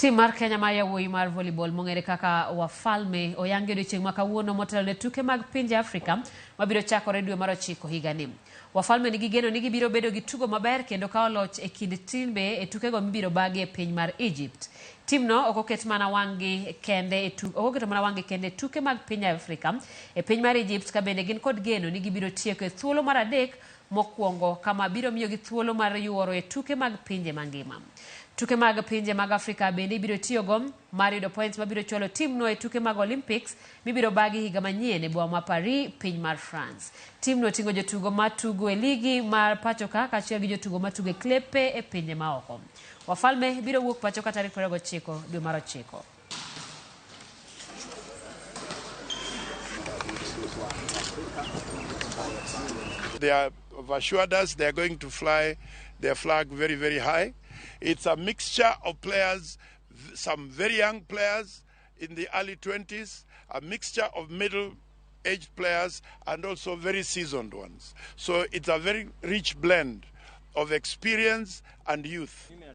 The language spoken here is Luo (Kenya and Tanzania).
Tim mar Kenya ma yawuoyi mar volleyball mong'ere kaka Wafalme oyangi odiochieng' ma kawuono motelo ne tuke mag pinje Afrika mabiro chakore dwe mar 9 higani. Wafalme nigi geno ni gibiro bedo gi tugo maber kendo kawo loch e kind timbe e tukego mibiro bagi e piny mar Egypt. Timno ok oketo mana wang'gi kende e tuke mag piny Afrika e piny mar Egypt, ka bende gin kod geno ni gibiro tieko e thuolo mar adek mokwongo, kama biro miyogi thuolo mar yuoro e tuke mag pinje mangima. Tuke mag pinje mag Afrika bende ibiro tiyogo mar yudo points mabiro chwalo timno e tuke mag Olympics mibiro bagi higa manyien e boma ma Paris, piny mar France. Timno ting'o jotugo matugo e ligi mar pachoka kaachiel gi jotugo matugo e klepe e pinje maoko. Wafalme biro wuok pachoka tarik 29 dwe mar 9. They have assured us they are going to fly their flag very, very high. It's a mixture of players, some very young players in the early 20s, a mixture of middle-aged players, and also very seasoned ones. So it's a very rich blend of experience and youth.